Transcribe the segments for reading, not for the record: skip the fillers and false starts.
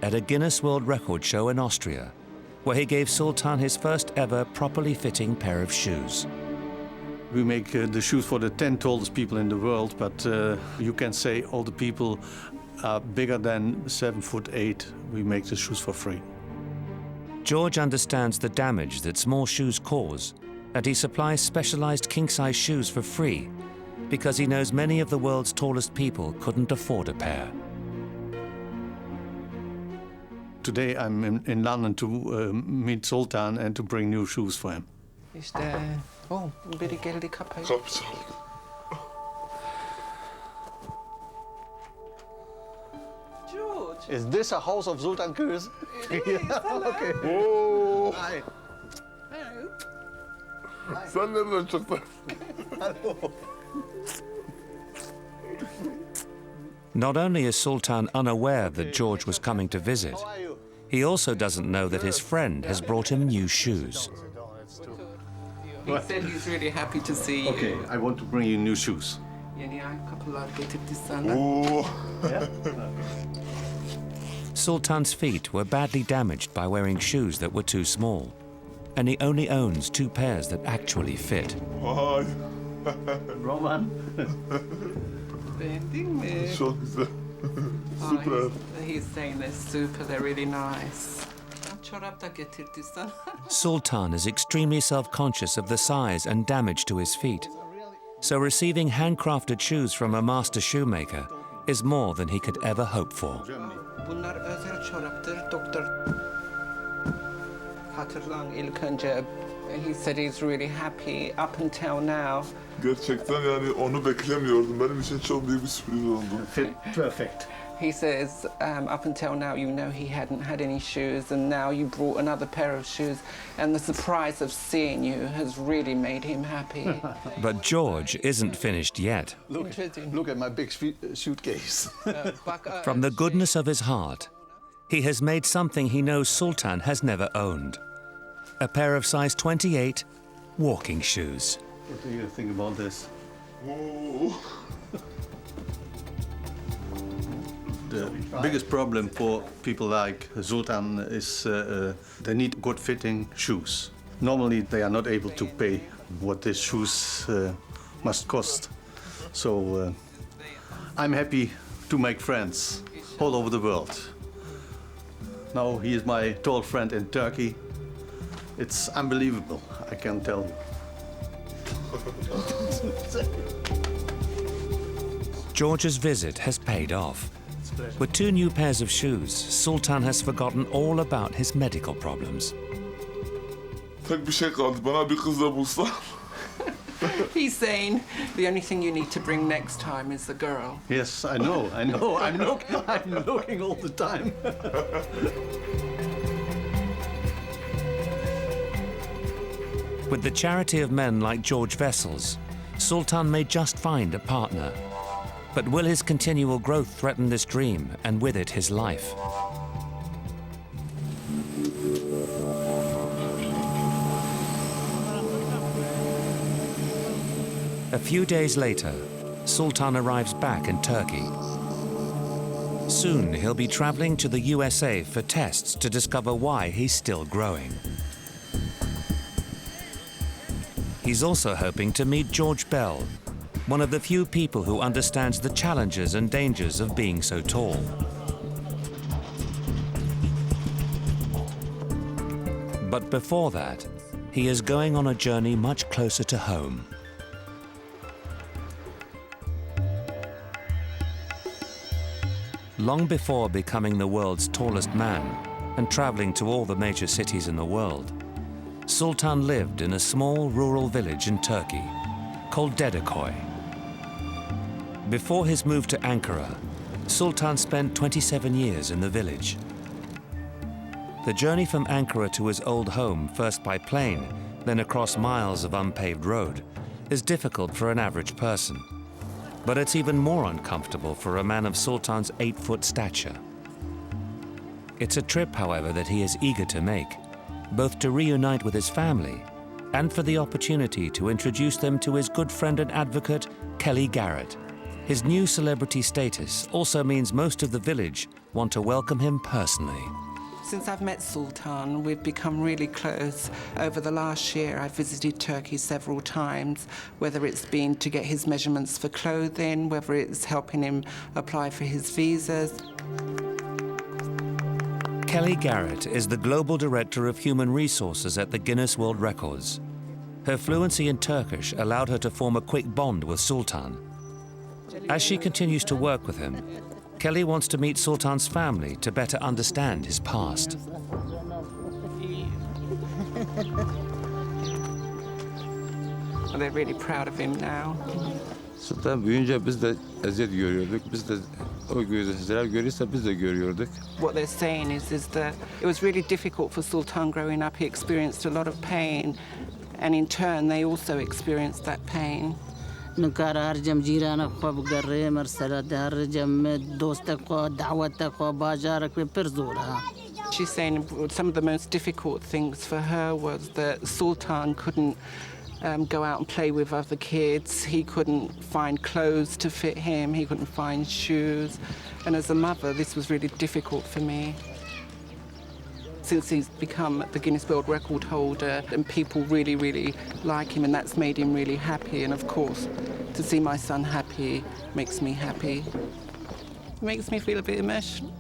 at a Guinness World Record show in Austria, where he gave Sultan his first ever properly fitting pair of shoes. We make the shoes for the 10 tallest people in the world, but you can say all the people are bigger than 7'8". We make the shoes for free. George understands the damage that small shoes cause, and he supplies specialized king-size shoes for free because he knows many of the world's tallest people couldn't afford a pair. Today I'm in London to meet Sultan and to bring new shoes for him. Bir geldi kapıyı. Kapı çaldı. George. Is this a house of Sultan Köse? It is. Hello. Okay. Oo. Hi. Hello. Sen nereden çıktın? Not only is Sultan unaware that George was coming to visit, How are you? he also doesn't know that his friend has brought him new shoes. He said he's really happy to see you. Okay, I want to bring you new shoes. Yeni ayakkabılar getirdi sana. Oo. Sultan's feet were badly damaged by wearing shoes that were too small, and he only owns 2 pairs that actually fit. Vay. Roman. Beğendin mi? Çok güzel. Oh, Süper. he's saying they're super, they're really nice. Çorap da getirdi sana. Sultan is extremely self-conscious of the size and damage to his feet, so receiving handcrafted shoes from a master shoemaker is more than he could ever hope for. Bunlar özel çoraptır. Doktor hatırlan ilk önce he said he's really happy up until now. Gerçekten yani onu beklemiyordum. Benim için çok büyük bir sürpriz oldu. Fit perfect. He says up until now you know he hadn't had any shoes and now you brought another pair of shoes and the surprise of seeing you has really made him happy. But George isn't finished yet. Look at my big suitcase. From the goodness of his heart, he has made something he knows Sultan has never owned: a pair of size 28 walking shoes. What do you think about this? Oo. The biggest problem for people like Sultan is they need good fitting shoes. Normally they are not able to pay what these shoes must cost. So I'm happy to make friends all over the world. Now he is my tall friend in Turkey. It's unbelievable, I can tell you. George's visit has paid off. With 2 new pairs of shoes, Sultan has forgotten all about his medical problems. Tek bir şey kaldı. Bana bir kız da bulsa. He's saying the only thing you need to bring next time is the girl. Yes, I know. I'm looking all the time. With the charity of men like George Vessels, Sultan may just find a partner. But will his continual growth threaten this dream, and with it his life? A few days later, Sultan arrives back in Turkey. Soon he'll be traveling to the USA for tests to discover why he's still growing. He's also hoping to meet George Bell, one of the few people who understands the challenges and dangers of being so tall. But before that, he is going on a journey much closer to home. Long before becoming the world's tallest man and traveling to all the major cities in the world, Sultan lived in a small rural village in Turkey called Dedekoy. Before his move to Ankara, Sultan spent 27 years in the village. The journey from Ankara to his old home, first by plane, then across miles of unpaved road, is difficult for an average person. But it's even more uncomfortable for a man of Sultan's 8-foot stature. It's a trip, however, that he is eager to make, both to reunite with his family and for the opportunity to introduce them to his good friend and advocate, Kelly Garrett. His new celebrity status also means most of the village want to welcome him personally. Since I've met Sultan, we've become really close. Over the last year, I've visited Turkey several times, whether it's been to get his measurements for clothing, whether it's helping him apply for his visas. Kelly Garrett is the Global Director of Human Resources at the Guinness World Records. Her fluency in Turkish allowed her to form a quick bond with Sultan. As she continues to work with him, Kelly wants to meet Sultan's family to better understand his past. They're really proud of him now. Sultan büyüyünce biz de eziyet görüyorduk. Biz de o gözler görürse biz de görüyorduk. What they're saying is that it was really difficult for Sultan growing up. He experienced a lot of pain, and in turn, they also experienced that pain. نکار هرجم جیران خواب گره مرسلات هرجم دوستك خو دعوتك خو باجارك بپرزورها. She's saying some of the most difficult things for her was that Sultan couldn't go out and play with other kids. He couldn't find clothes to fit him. He couldn't find shoes. And as a mother, this was really difficult for me. Since he's become the Guinness World Record holder, and people really, really like him, and that's made him really happy. And of course, to see my son happy makes me happy. It makes me feel a bit emotional.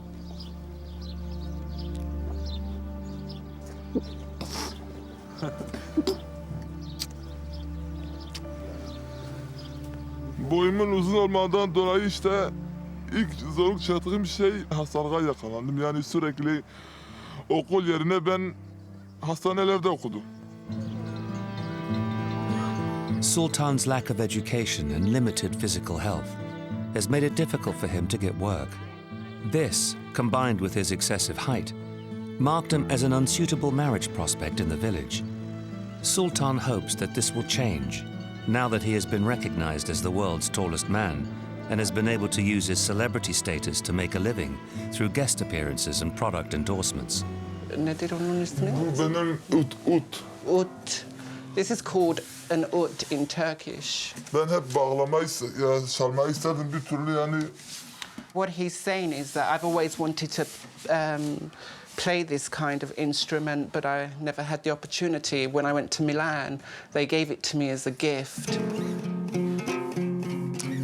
Boyumun uzun olmadan dolayı işte ilk zorluk çektiğim şey hastalığa yakalandım. Yani sürekli okul yerine ben hastanelerde okudum. Sultan's lack of education and limited physical health has made it difficult for him to get work. This, combined with his excessive height, marked him as an unsuitable marriage prospect in the village. Sultan hopes that this will change now that he has been recognized as the world's tallest man and has been able to use his celebrity status to make a living through guest appearances and product endorsements. Nedir onun ismi? Bu benim ut. Ut. This is called an ut in Turkish. Ben hep bağlamayı, ya çalmayı isterdim bir türlü yani. What he's saying is that I've always wanted to play this kind of instrument, but I never had the opportunity. When I went to Milan, they gave it to me as a gift.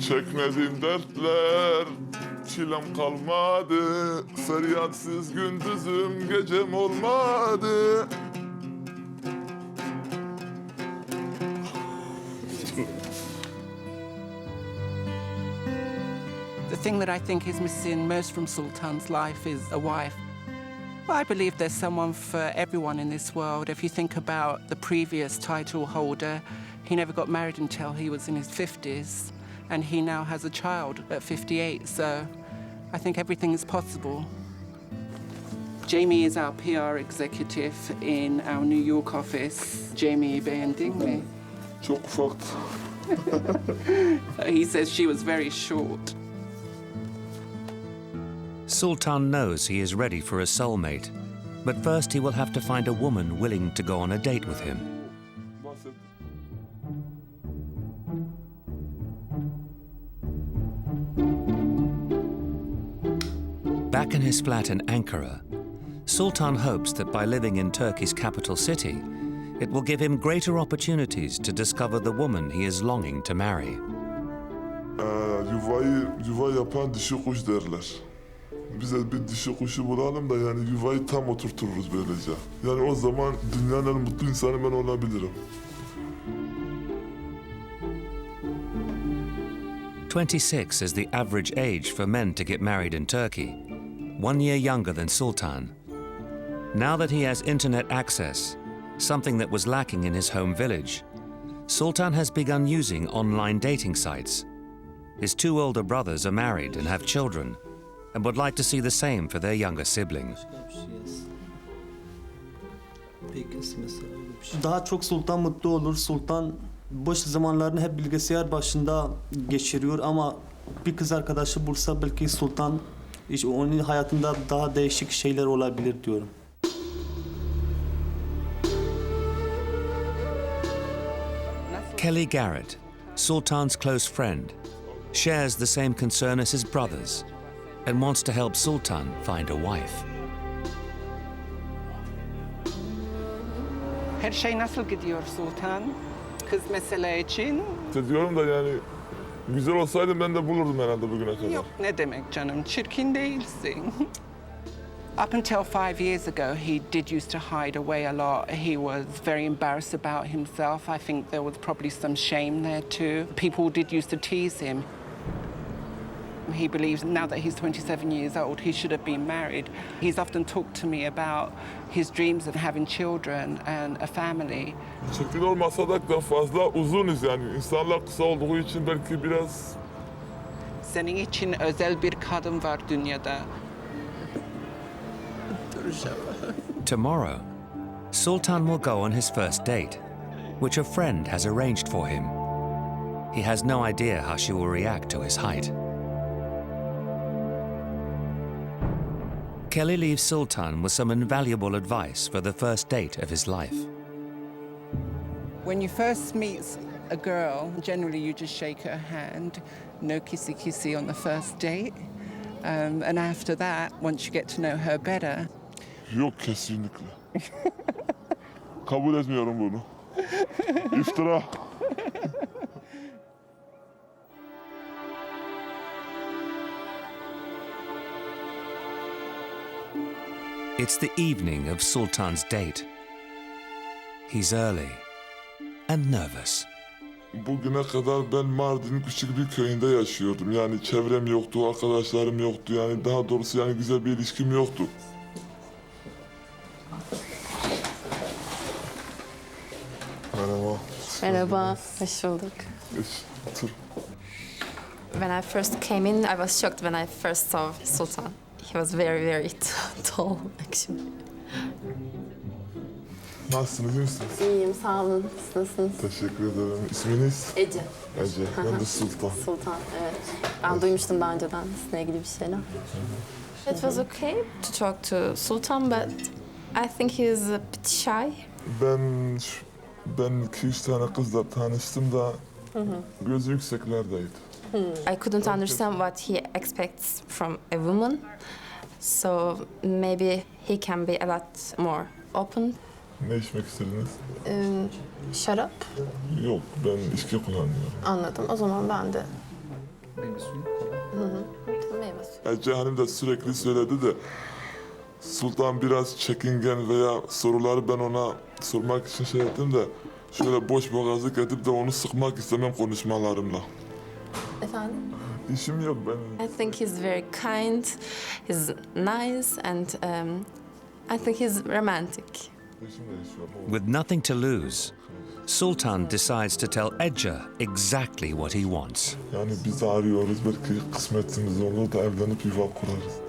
Çekmediğim dertler, çilem kalmadı. Feryatsız gündüzüm, gecem olmadı. The thing that I think is missing most from Sultan's life is a wife. I believe there's someone for everyone in this world. If you think about the previous title holder, he never got married until he was in his 50s, and he now has a child at 58, so I think everything is possible. Jamie is our PR executive in our New York office. Jamie, beğendin mi? Çok ufaktı. He says she was very short. Sultan knows he is ready for a soulmate, but first he will have to find a woman willing to go on a date with him. Back in his flat in Ankara, Sultan hopes that by living in Turkey's capital city, it will give him greater opportunities to discover the woman he is longing to marry. Yuva yapan dişi kuş derler. Bize bir dişi kuşu bulalım da yani yuvayı tam oturturuz böylece. Yani o zaman dünyanın en mutlu insanı ben olabilirim. 26 is the average age for men to get married in Turkey, 1 year younger than Sultan. Now that he has internet access, something that was lacking in his home village, Sultan has begun using online dating sites. His two older brothers are married and have children, and would like to see the same for their younger sibling. Daha çok Sultan mutlu olur. Sultan boş zamanlarını hep bilgisayar başında geçiriyor ama bir kız arkadaşı bulsa belki Sultan onun hayatında daha değişik şeyler olabilir diyorum. Kelly Garrett, Sultan's close friend, shares the same concern as his brothers. and wants to help Sultan find a wife. Her şey nasıl gidiyor Sultan? Kız mesele için? İşte diyorum da yani güzel olsaydı ben de bulurdum herhalde bugüne kadar. Yok ne demek canım, çirkin değilsin. Up until 5 years ago, he did used to hide away a lot. He was very embarrassed about himself. I think there was probably some shame there too. People did used to tease him. He believes now that he's 27 years old, he should have been married. He's often talked to me about his dreams of having children and a family. Çirkin olmasa da fazla uzunuz yani. İnsanlar kısa olduğu için belki biraz... Senin için özel bir kadın var dünyada. Tomorrow, Sultan will go on his first date, which a friend has arranged for him. He has no idea how she will react to his height. Kelly leaves Sultan with some invaluable advice for the first date of his life. When you first meet a girl, generally you just shake her hand, no kissy kissy on the first date. And after that, once you get to know her better, Yok kesinlikle. Kabul etmiyorum bunu. İftira. It's the evening of Sultan's date. He's early and nervous. Bugüne kadar ben Mardin'in küçük bir köyünde yaşıyordum. Yani çevrem yoktu, arkadaşlarım yoktu. Yani daha doğrusu yani güzel bir ilişkim yoktu. Merhaba. Merhaba, hoş bulduk. Geç, otur. When I first came in, I was shocked when I first saw Sultan. He was very, very tall, actually. Nasılsınız, iyi misiniz? İyiyim, sağ olun. Siz nasılsınız? Teşekkür ederim. İsminiz? Ece. Ece. Ben de Sultan. Sultan, evet. Ben duymuştum daha önceden sizinle ilgili bir şeyler. It was okay to talk to Sultan, but I think he is a bit shy. Ben 2-3 tane kızla tanıştım da gözü yükseklerdeydi. I couldn't understand what he expects from a woman. So maybe he can be a lot more open. Ne içmek istediniz? Şarap. Yok, ben içki kullanmıyorum. Anladım. O zaman ben de... Meyve suyu. Meyve suyu. Ece Hanım da sürekli söyledi de Sultan biraz çekingen veya soruları ben ona sormak için şey ettim de şöyle boş boğazlık edip de onu sıkmak istemem konuşmalarımla. Efendim? İşim yok ben. I think he's very kind, he's nice, and I think he's romantic. İşim de iş yok. With nothing to lose, Sultan decides to tell Edja exactly what he wants. Yani biz arıyoruz belki kısmetimiz olur da evlenip yuva kurarız.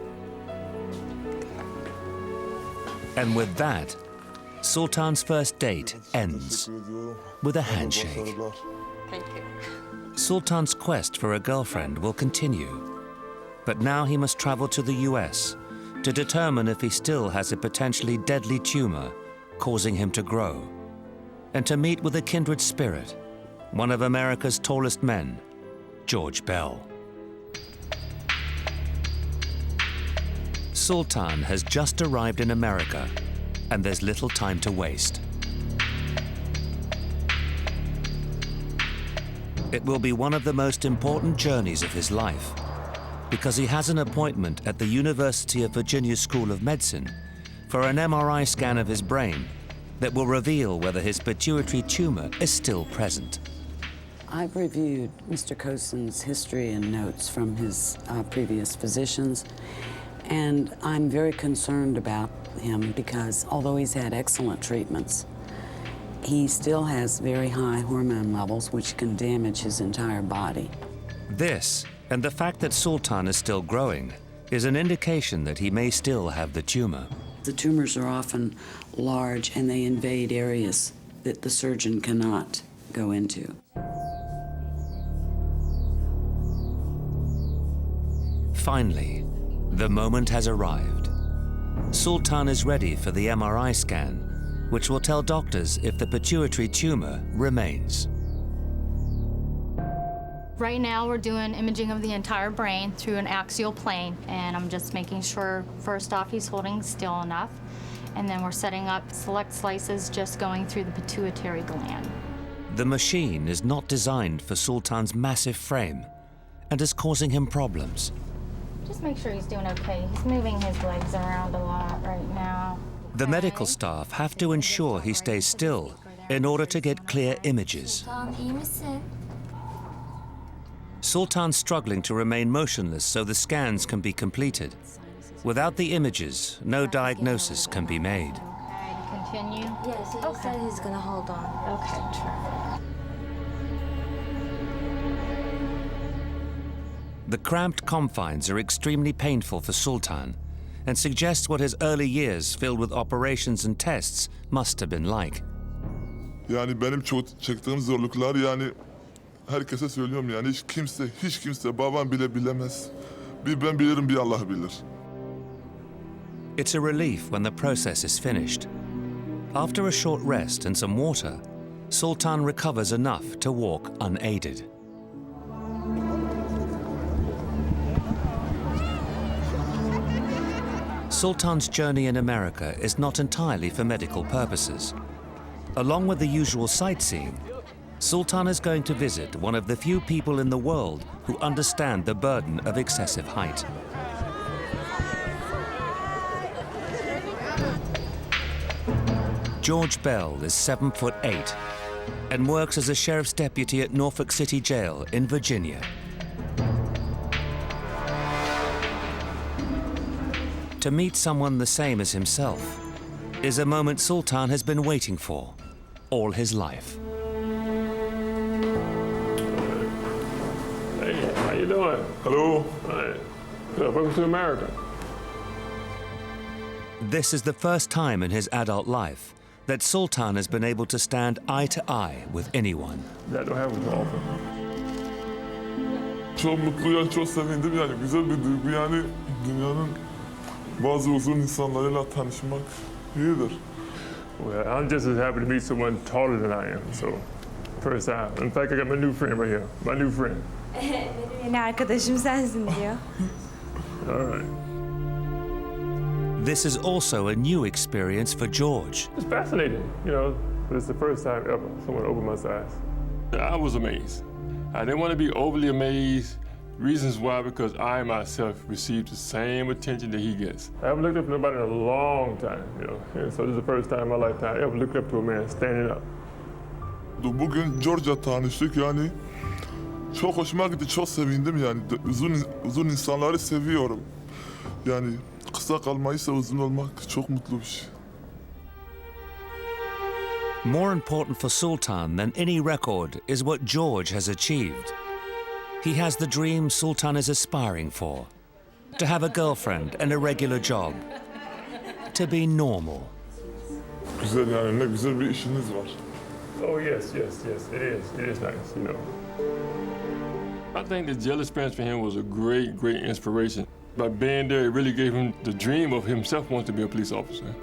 And with that, Sultan's first date ends Teşekkür ediyorum. with a handshake. Başarılar. Thank you. Sultan's quest for a girlfriend will continue, but now he must travel to the US to determine if he still has a potentially deadly tumor causing him to grow, and to meet with a kindred spirit, one of America's tallest men, George Bell. Sultan has just arrived in America, and there's little time to waste. It will be one of the most important journeys of his life, because he has an appointment at the University of Virginia School of Medicine for an MRI scan of his brain that will reveal whether his pituitary tumor is still present. I've reviewed Mr. Cosen's history and notes from his previous physicians, and I'm very concerned about him because although he's had excellent treatments, he still has very high hormone levels which can damage his entire body. This, and the fact that Sultan is still growing, is an indication that he may still have the tumor. The tumors are often large and they invade areas that the surgeon cannot go into. Finally, the moment has arrived. Sultan is ready for the MRI scan, which will tell doctors if the pituitary tumor remains. Right now, we're doing imaging of the entire brain through an axial plane, and I'm just making sure, first off, he's holding still enough, and then we're setting up select slices just going through the pituitary gland. The machine is not designed for Sultan's massive frame and is causing him problems. Just make sure he's doing okay. He's moving his legs around a lot right now. The medical staff have to ensure he stays still in order to get clear images. Sultan's struggling to remain motionless so the scans can be completed. Without the images, no diagnosis can be made. Continue. Yes, he said he's gonna hold on. Okay, sure. The cramped confines are extremely painful for Sultan and suggest what his early years filled with operations and tests must have been like. Yani benim çok çektiğim zorluklar yani herkese söylüyorum yani hiç kimse babam bile bilemez. Bir ben bilirim bir Allah bilir. It's a relief when the process is finished. After a short rest and some water, Sultan recovers enough to walk unaided. Sultan's journey in America is not entirely for medical purposes. Along with the usual sightseeing, Sultan is going to visit one of the few people in the world who understand the burden of excessive height. George Bell is 7'8" and works as a sheriff's deputy at Norfolk City Jail in Virginia. To meet someone the same as himself is a moment Sultan has been waiting for all his life. Hey, how you doing? Hello. Hi. Welcome to America. This is the first time in his adult life that Sultan has been able to stand eye to eye with anyone. That don't happen too often. Çok mutluyum, çok sevindim yani güzel bir duygu yani dünyanın bazı uzun insanlarıyla tanışmak iyidir. Well, I'm just as happy to meet someone taller than I am, so first time. In fact, I got my new friend right here, my new friend. Benim yeni arkadaşım sensin diyor. All right. This is also a new experience for George. It's fascinating, you know, but it's the first time ever someone opened my eyes. I was amazed. I didn't want to be overly amazed. Reasons why, because I myself received the same attention that he gets. I haven't looked up to nobody in a long time, you know, and so this is the first time in my lifetime I ever looked up to a man standing up. Bugün George'la tanıştık yani çok hoşuma gitti, çok sevindim yani uzun insanları seviyorum. Yani kısa kalmaysa uzun olmak çok mutlu bir şey. More important for Sultan than any record is what George has achieved. He has the dream Sultan is aspiring for, to have a girlfriend and a regular job, to be normal. Güzel yani ne güzel bir işiniz var. Oh yes, it is nice, you know. I think the jail experience for him was a great inspiration. By being there, it really gave him the dream of himself wanting to be a police officer.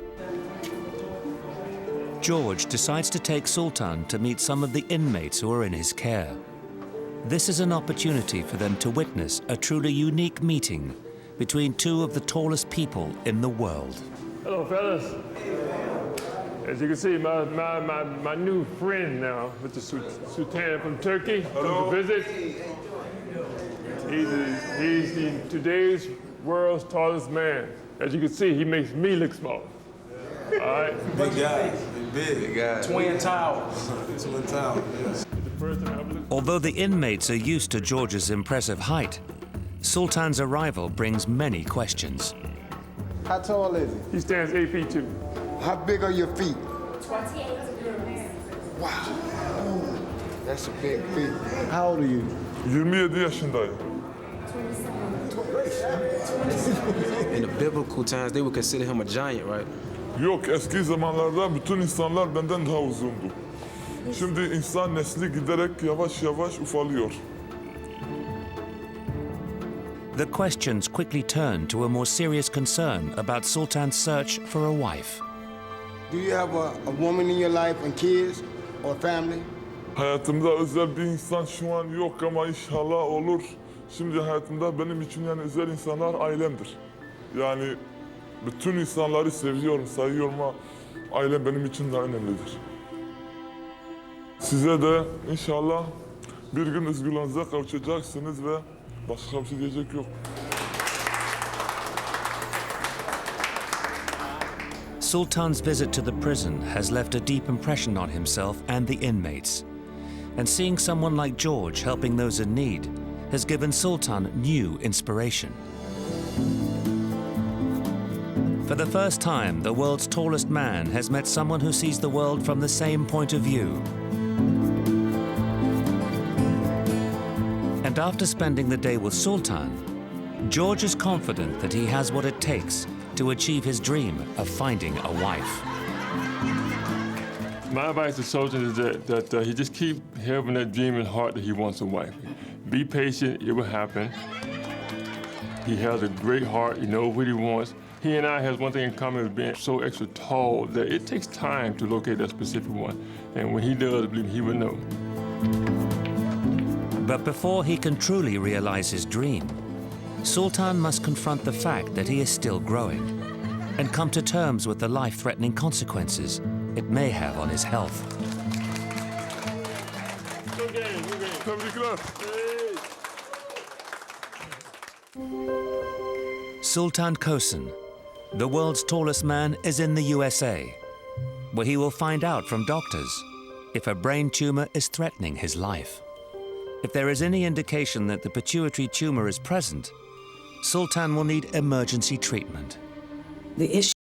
George decides to take Sultan to meet some of the inmates who are in his care. This is an opportunity for them to witness a truly unique meeting between two of the tallest people in the world. Hello, fellas. As you can see, my new friend now, Mr. Sultan from Turkey, come to visit. He's today's world's tallest man. As you can see, he makes me look small. All right? Big guy. Big guy. Twin towers. Twin towers, yes. Although the inmates are used to George's impressive height, Sultan's arrival brings many questions. How tall is he? He stands 8 feet 2. How big are your feet? 28. Wow. That's a big feet. How old are you? 27 yaşındayım. In the biblical times, they would consider him a giant, right? Yok, eski zamanlarda bütün insanlar benden daha uzundu. Şimdi insan nesli giderek yavaş yavaş ufalıyor. The questions quickly turn to a more serious concern about Sultan's search for a wife. Do you have a woman in your life and kids or family? Hayatımda özel bir insan şu an yok ama inşallah olur. Şimdi hayatımda benim için yani özel insanlar ailemdir. Yani bütün insanları seviyorum, sayıyorum ama ailem benim için de önemlidir. Size de inşallah bir gün özgürlüğünüze kavuşacaksınız ve başka bir şey diyecek yok. Sultan's visit to the prison has left a deep impression on himself and the inmates. And seeing someone like George helping those in need has given Sultan new inspiration. For the first time, the world's tallest man has met someone who sees the world from the same point of view. And after spending the day with Sultan, George is confident that he has what it takes to achieve his dream of finding a wife. My advice to Sultan is that he just keep having that dream in heart that he wants a wife. Be patient, it will happen. He has a great heart, he knows what he wants. He and I has one thing in common, of being so extra tall that it takes time to locate that specific one. And when he does, I believe he will know. But before he can truly realize his dream, Sultan must confront the fact that he is still growing and come to terms with the life-threatening consequences it may have on his health. Sultan Kosun, the world's tallest man, is in the USA, where he will find out from doctors if a brain tumor is threatening his life. If there is any indication that the pituitary tumor is present, Sultan will need emergency treatment. The issue